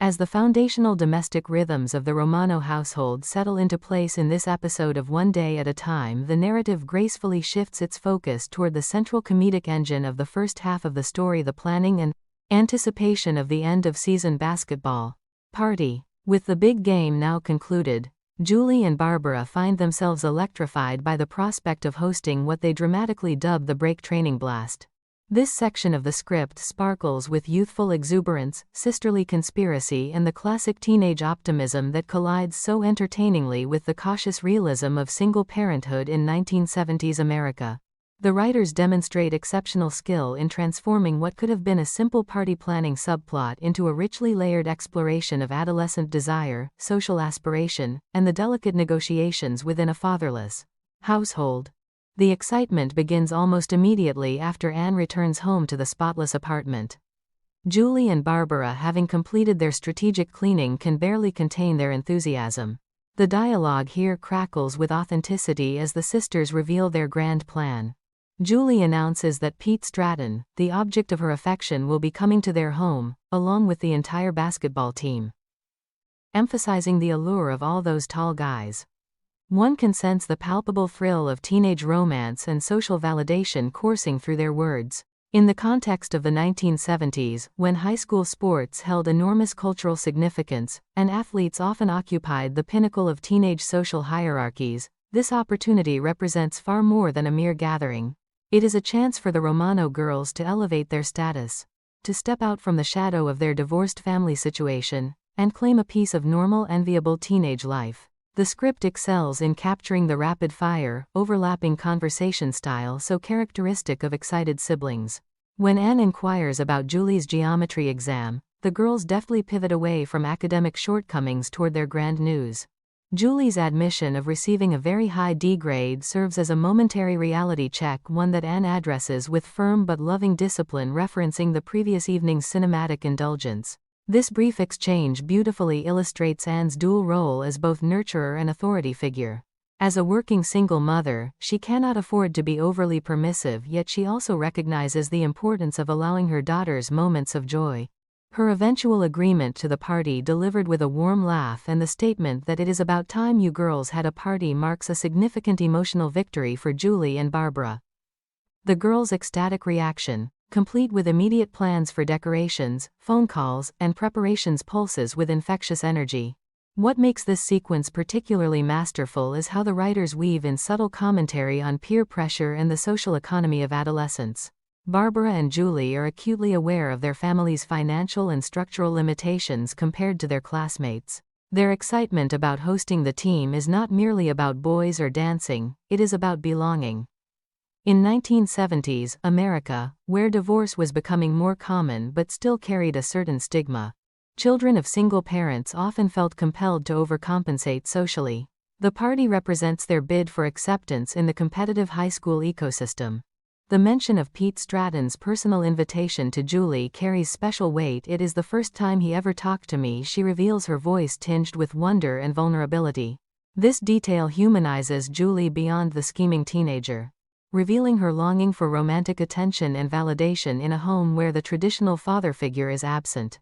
As the foundational domestic rhythms of the Romano household settle into place in this episode of One Day at a Time, the narrative gracefully shifts its focus toward the central comedic engine of the first half of the story, the planning and anticipation of the end-of-season basketball party. With the big game now concluded, Julie and Barbara find themselves electrified by the prospect of hosting what they dramatically dub the break training blast. This section of the script sparkles with youthful exuberance, sisterly conspiracy, and the classic teenage optimism that collides so entertainingly with the cautious realism of single parenthood in 1970s America. The writers demonstrate exceptional skill in transforming what could have been a simple party planning subplot into a richly layered exploration of adolescent desire, social aspiration, and the delicate negotiations within a fatherless household. The excitement begins almost immediately after Anne returns home to the spotless apartment. Julie and Barbara, having completed their strategic cleaning, can barely contain their enthusiasm. The dialogue here crackles with authenticity as the sisters reveal their grand plan. Julie announces that Pete Stratton, the object of her affection, will be coming to their home, along with the entire basketball team, emphasizing the allure of all those tall guys. One can sense the palpable thrill of teenage romance and social validation coursing through their words. In the context of the 1970s, when high school sports held enormous cultural significance, and athletes often occupied the pinnacle of teenage social hierarchies, this opportunity represents far more than a mere gathering. It is a chance for the Romano girls to elevate their status, to step out from the shadow of their divorced family situation, and claim a piece of normal, enviable teenage life. The script excels in capturing the rapid-fire, overlapping conversation style so characteristic of excited siblings. When Anne inquires about Julie's geometry exam, the girls deftly pivot away from academic shortcomings toward their grand news. Julie's admission of receiving a very high D grade serves as a momentary reality check, one that Anne addresses with firm but loving discipline, referencing the previous evening's cinematic indulgence. This brief exchange beautifully illustrates Anne's dual role as both nurturer and authority figure. As a working single mother, she cannot afford to be overly permissive, yet she also recognizes the importance of allowing her daughters moments of joy. Her eventual agreement to the party, delivered with a warm laugh and the statement that it is about time you girls had a party, marks a significant emotional victory for Julie and Barbara. The girls' ecstatic reaction, complete with immediate plans for decorations, phone calls, and preparations, pulses with infectious energy. What makes this sequence particularly masterful is how the writers weave in subtle commentary on peer pressure and the social economy of adolescence. Barbara and Julie are acutely aware of their family's financial and structural limitations compared to their classmates. Their excitement about hosting the team is not merely about boys or dancing, it is about belonging. In 1970s America, where divorce was becoming more common but still carried a certain stigma, children of single parents often felt compelled to overcompensate socially. The party represents their bid for acceptance in the competitive high school ecosystem. The mention of Pete Stratton's personal invitation to Julie carries special weight. "It is the first time he ever talked to me," she reveals, her voice tinged with wonder and vulnerability. This detail humanizes Julie beyond the scheming teenager, revealing her longing for romantic attention and validation in a home where the traditional father figure is absent.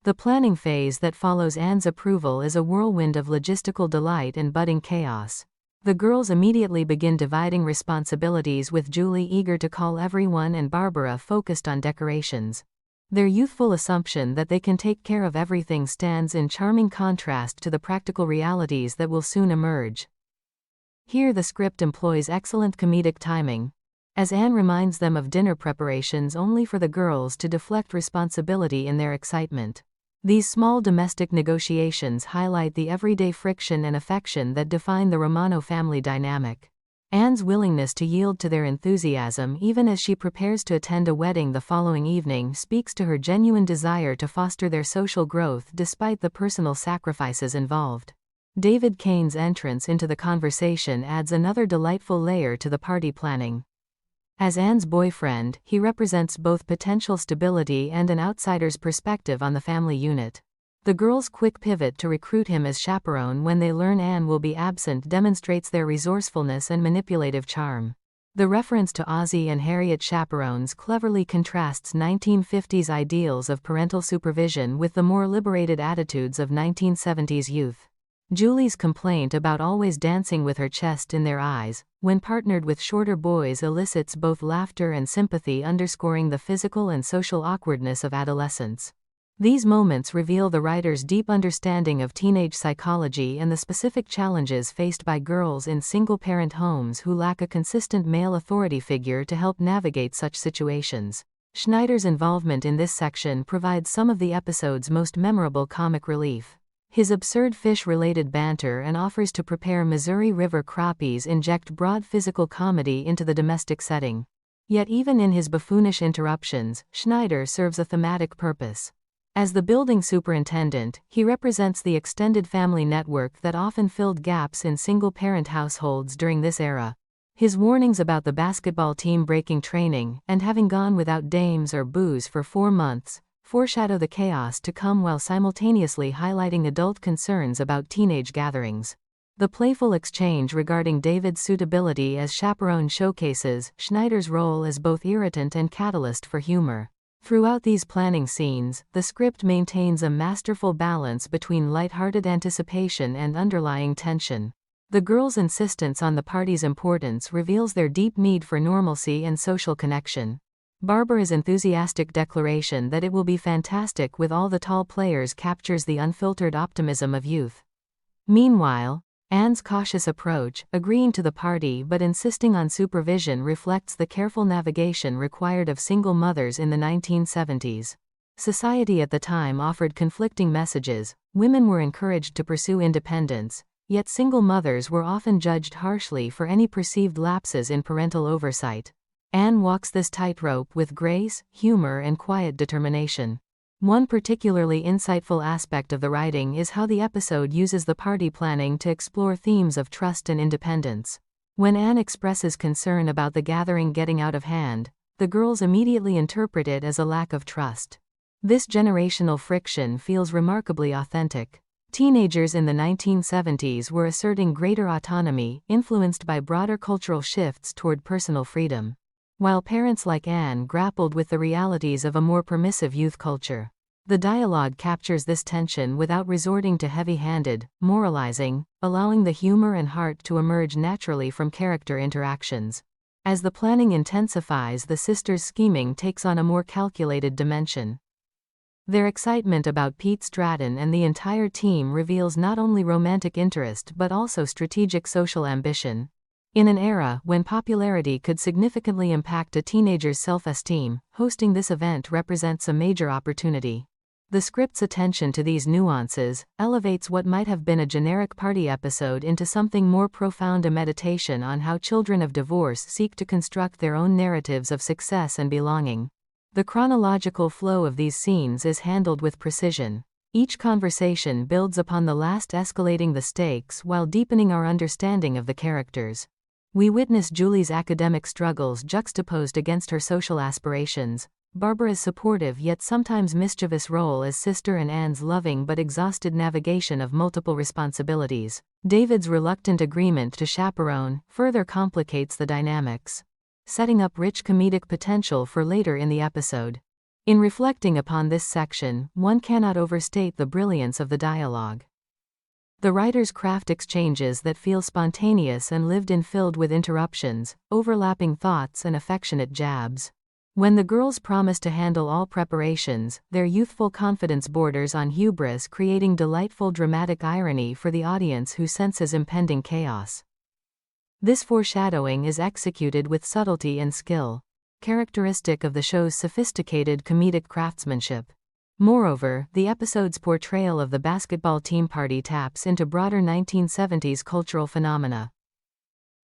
The planning phase that follows Anne's approval is a whirlwind of logistical delight and budding chaos. The girls immediately begin dividing responsibilities, with Julie eager to call everyone and Barbara focused on decorations. Their youthful assumption that they can take care of everything stands in charming contrast to the practical realities that will soon emerge. Here the script employs excellent comedic timing, as Anne reminds them of dinner preparations only for the girls to deflect responsibility in their excitement. These small domestic negotiations highlight the everyday friction and affection that define the Romano family dynamic. Anne's willingness to yield to their enthusiasm even as she prepares to attend a wedding the following evening speaks to her genuine desire to foster their social growth despite the personal sacrifices involved. David Kane's entrance into the conversation adds another delightful layer to the party planning. As Anne's boyfriend, he represents both potential stability and an outsider's perspective on the family unit. The girls' quick pivot to recruit him as chaperone when they learn Anne will be absent demonstrates their resourcefulness and manipulative charm. The reference to Ozzie and Harriet chaperones cleverly contrasts 1950s ideals of parental supervision with the more liberated attitudes of 1970s youth. Julie's complaint about always dancing with her chest in their eyes, when partnered with shorter boys, elicits both laughter and sympathy, underscoring the physical and social awkwardness of adolescence. These moments reveal the writer's deep understanding of teenage psychology and the specific challenges faced by girls in single-parent homes who lack a consistent male authority figure to help navigate such situations. Schneider's involvement in this section provides some of the episode's most memorable comic relief. His absurd fish-related banter and offers to prepare Missouri River crappies inject broad physical comedy into the domestic setting. Yet even in his buffoonish interruptions, Schneider serves a thematic purpose. As the building superintendent, he represents the extended family network that often filled gaps in single-parent households during this era. His warnings about the basketball team breaking training and having gone without dames or booze for 4 months foreshadow the chaos to come while simultaneously highlighting adult concerns about teenage gatherings. The playful exchange regarding David's suitability as chaperone showcases Schneider's role as both irritant and catalyst for humor. Throughout these planning scenes, the script maintains a masterful balance between lighthearted anticipation and underlying tension. The girls' insistence on the party's importance reveals their deep need for normalcy and social connection. Barbara's enthusiastic declaration that it will be fantastic with all the tall players captures the unfiltered optimism of youth. Meanwhile, Anne's cautious approach, agreeing to the party but insisting on supervision, reflects the careful navigation required of single mothers in the 1970s. Society at the time offered conflicting messages. Women were encouraged to pursue independence, yet single mothers were often judged harshly for any perceived lapses in parental oversight. Anne walks this tightrope with grace, humor, and quiet determination. One particularly insightful aspect of the writing is how the episode uses the party planning to explore themes of trust and independence. When Anne expresses concern about the gathering getting out of hand, the girls immediately interpret it as a lack of trust. This generational friction feels remarkably authentic. Teenagers in the 1970s were asserting greater autonomy, influenced by broader cultural shifts toward personal freedom, while parents like Anne grappled with the realities of a more permissive youth culture. The dialogue captures this tension without resorting to heavy-handed moralizing, allowing the humor and heart to emerge naturally from character interactions. As the planning intensifies, the sisters' scheming takes on a more calculated dimension. Their excitement about Pete Stratton and the entire team reveals not only romantic interest but also strategic social ambition. In an era when popularity could significantly impact a teenager's self-esteem, hosting this event represents a major opportunity. The script's attention to these nuances elevates what might have been a generic party episode into something more profound, a meditation on how children of divorce seek to construct their own narratives of success and belonging. The chronological flow of these scenes is handled with precision. Each conversation builds upon the last, escalating the stakes while deepening our understanding of the characters. We witness Julie's academic struggles juxtaposed against her social aspirations, Barbara's supportive yet sometimes mischievous role as sister, and Anne's loving but exhausted navigation of multiple responsibilities. David's reluctant agreement to chaperone further complicates the dynamics, setting up rich comedic potential for later in the episode. In reflecting upon this section, one cannot overstate the brilliance of the dialogue. The writers craft exchanges that feel spontaneous and lived in, filled with interruptions, overlapping thoughts, and affectionate jabs. When the girls promise to handle all preparations, their youthful confidence borders on hubris, creating delightful dramatic irony for the audience who senses impending chaos. This foreshadowing is executed with subtlety and skill, characteristic of the show's sophisticated comedic craftsmanship. Moreover, the episode's portrayal of the basketball team party taps into broader 1970s cultural phenomena.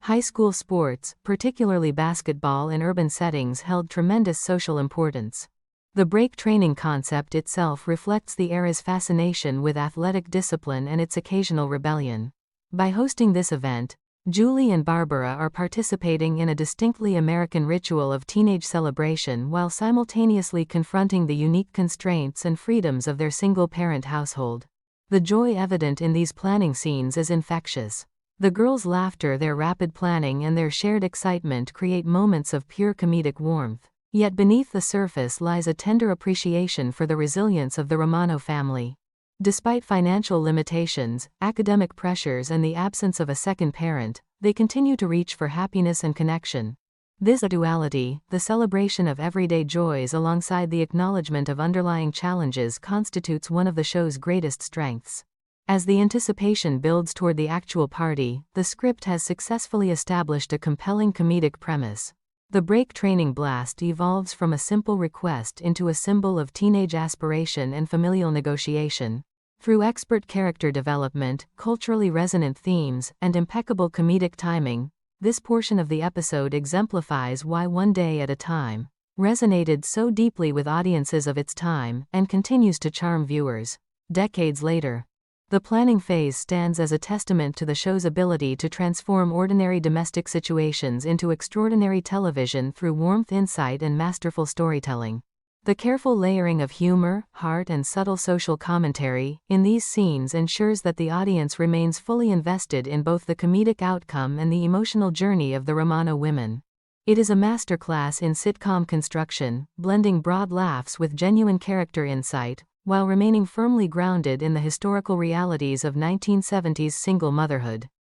High school sports, particularly basketball in urban settings, held tremendous social importance. The break training concept itself reflects the era's fascination with athletic discipline and its occasional rebellion. By hosting this event, Julie and Barbara are participating in a distinctly American ritual of teenage celebration while simultaneously confronting the unique constraints and freedoms of their single-parent household. The joy evident in these planning scenes is infectious. The girls' laughter, their rapid planning, and their shared excitement create moments of pure comedic warmth. Yet beneath the surface lies a tender appreciation for the resilience of the Romano family. Despite financial limitations, academic pressures, and the absence of a second parent, they continue to reach for happiness and connection. This duality, the celebration of everyday joys alongside the acknowledgement of underlying challenges, constitutes one of the show's greatest strengths. As the anticipation builds toward the actual party, the script has successfully established a compelling comedic premise. The brake training blast evolves from a simple request into a symbol of teenage aspiration and familial negotiation. Through expert character development, culturally resonant themes, and impeccable comedic timing, this portion of the episode exemplifies why One Day at a Time resonated so deeply with audiences of its time and continues to charm viewers decades later. The planning phase stands as a testament to the show's ability to transform ordinary domestic situations into extraordinary television through warmth, insight, and masterful storytelling. The careful layering of humor, heart, and subtle social commentary in these scenes ensures that the audience remains fully invested in both the comedic outcome and the emotional journey of the Romano women. It is a masterclass in sitcom construction, blending broad laughs with genuine character insight, while remaining firmly grounded in the historical realities of 1970s single motherhood.